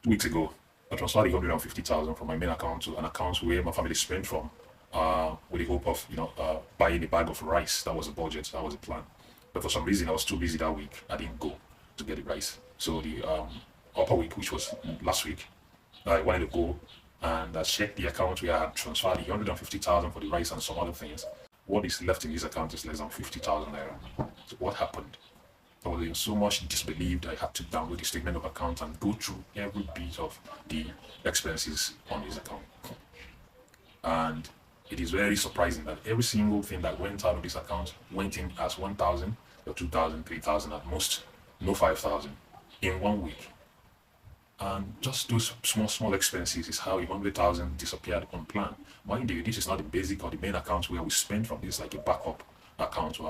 2 weeks ago, I transferred 150,000 from my main account to an account where my family spent from, with the hope of buying a bag of rice. That was a budget. That was a plan. But for some reason, I was too busy that week. I didn't go to get the rice. So the upper week, which was last week, I wanted to go and check the account where I had transferred 150,000 for the rice and some other things. What is left in this account is less than 50,000 naira. So what happened? I was in so much disbelief that I had to download the statement of account and go through every bit of the expenses on this account. And it is very surprising that every single thing that went out of this account went in as 1,000 or 2,000, 3,000 at most, no 5,000 in 1 week. And just those small expenses is how 100,000 disappeared unplanned. Mind you, this is not the basic or the main account where we spend from. This like a backup account.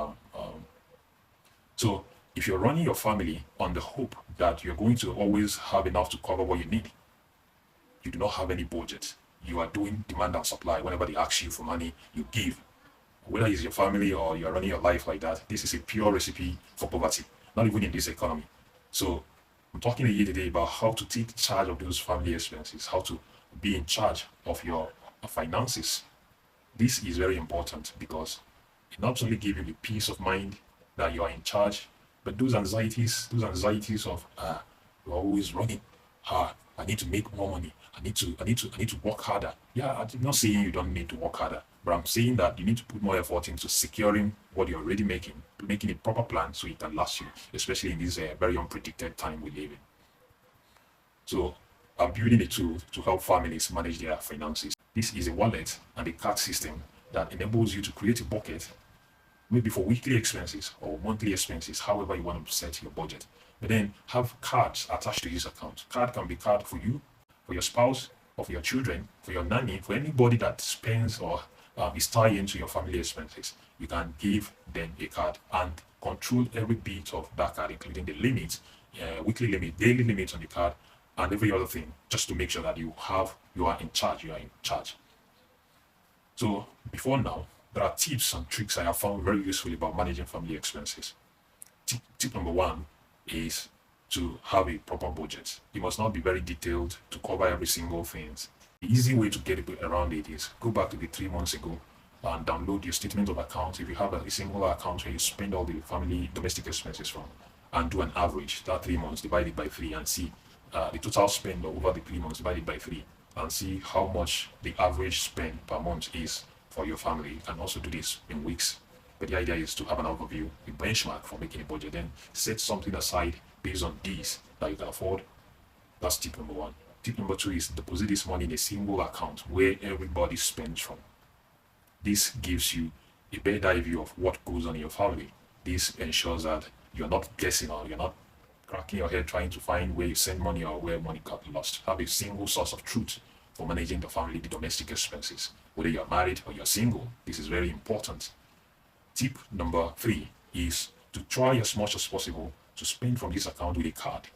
So if you're running your family on the hope that you're going to always have enough to cover what you need, you do not have any budget. You are doing demand and supply. Whenever they ask you for money, you give. Whether it's your family or you're running your life like that, this is a pure recipe for poverty, not even in this economy. So I'm talking to you today about how to take charge of those family expenses, how to be in charge of your finances. This is very important because it not only gives you the peace of mind that you are in charge, but those anxieties of you're always running. I need to make more money. I need to work harder. Yeah, I'm not saying you don't need to work harder, but I'm saying that you need to put more effort into securing what you're already making a proper plan so it can last you, especially in this very unpredicted time we live in. So I'm building a tool to help families manage their finances. This is a wallet and a card system that enables you to create a bucket, maybe for weekly expenses or monthly expenses, however you want to set your budget. But then have cards attached to this account. Card can be card for you, for your spouse, or for your children, for your nanny, for anybody that spends or is tied into your family expenses. You can give them a card and control every bit of that card, including the limit, weekly limit, daily limit on the card, and every other thing, just to make sure that you are in charge. You are in charge. So before now, there are tips and tricks I have found very useful about managing family expenses. Tip number one is to have a proper budget. You must not be very detailed to cover every single thing. The easy way to get around it is go back to the 3 months ago and download your statement of account. If you have a single account where you spend all the family domestic expenses from, and do an average, that 3 months divided by 3, and see the total spend over the 3 months divided by 3, and see how much the average spend per month is for your family. You can also do this in weeks, but the idea is to have an overview, a benchmark for making a budget, then set something aside based on these that you can afford. That's tip number one. Tip number two is deposit this money in a single account where everybody spends from. This gives you a better view of what goes on in your family. This ensures that you're not guessing or you're not cracking your head trying to find where you send money or where money got lost. Have a single source of truth for managing the family, the domestic expenses. Whether you're married or you're single, this is very important. Tip number three is to try as much as possible to spend from this account with a card.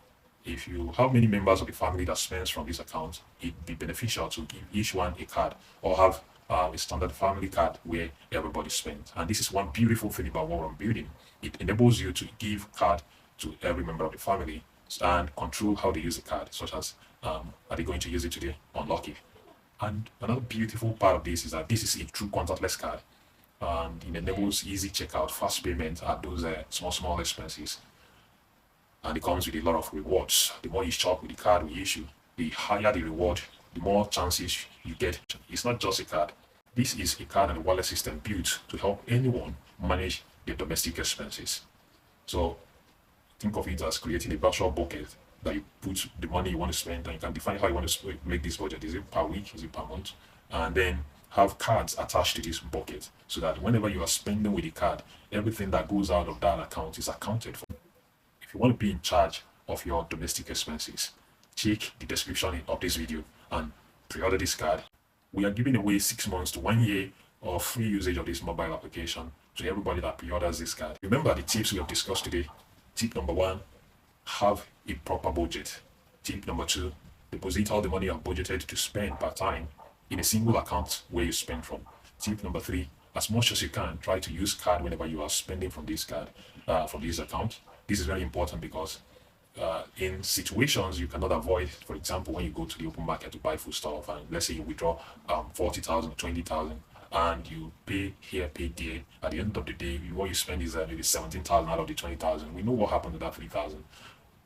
If you have many members of the family that spends from this account, it'd be beneficial to give each one a card or have a standard family card where everybody spends. And this is one beautiful thing about what I'm building. It enables you to give card to every member of the family and control how they use the card, such as are they going to use it today? Unlucky. And another beautiful part of this is that this is a true contactless card, and it enables easy checkout, fast payment at those small expenses. And it comes with a lot of rewards. The more you shop with the card we issue, the higher the reward, the more chances you get. It's not just a card. This is a card and a wallet system built to help anyone manage their domestic expenses. So think of it as creating a virtual bucket that you put the money you want to spend, and you can define how you want to make this budget. Is it per week? Is it per month? And then have cards attached to this bucket so that whenever you are spending with the card, everything that goes out of that account is accounted for. If you want to be in charge of your domestic expenses, check the description of this video and pre-order this card. We are giving away 6 months to 1 year of free usage of this mobile application to everybody that pre-orders this card. Remember the tips we have discussed today. Tip number one, have a proper budget. Tip number two, deposit all the money you have budgeted to spend per time in a single account where you spend from. Tip number three, as much as you can, try to use card whenever you are spending from this card, from this account. This is very important because in situations you cannot avoid, for example, when you go to the open market to buy food stuff, and let's say you withdraw 40,000, 20,000, and you pay here, pay there. At the end of the day, what you spend is maybe 17,000 out of the 20,000. We know what happened to that 3,000.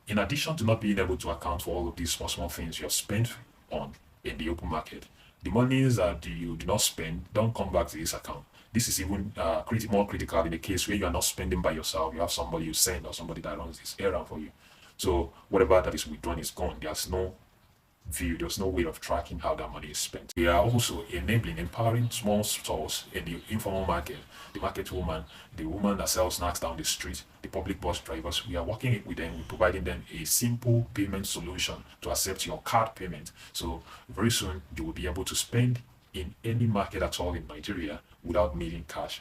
In addition to not being able to account for all of these small things you have spent on in the open market, the monies that you do not spend don't come back to this account. This is even more critical in the case where you are not spending by yourself. You have somebody you send or somebody that runs this errand for you. So whatever that is withdrawn is gone. There's no view, there's no way of tracking how that money is spent. We are also empowering small stores in the informal market, the market woman, the woman that sells snacks down the street, the public bus drivers. We are working with them, we're providing them a simple payment solution to accept your card payment. So very soon you will be able to spend in any market at all in Nigeria without needing cash.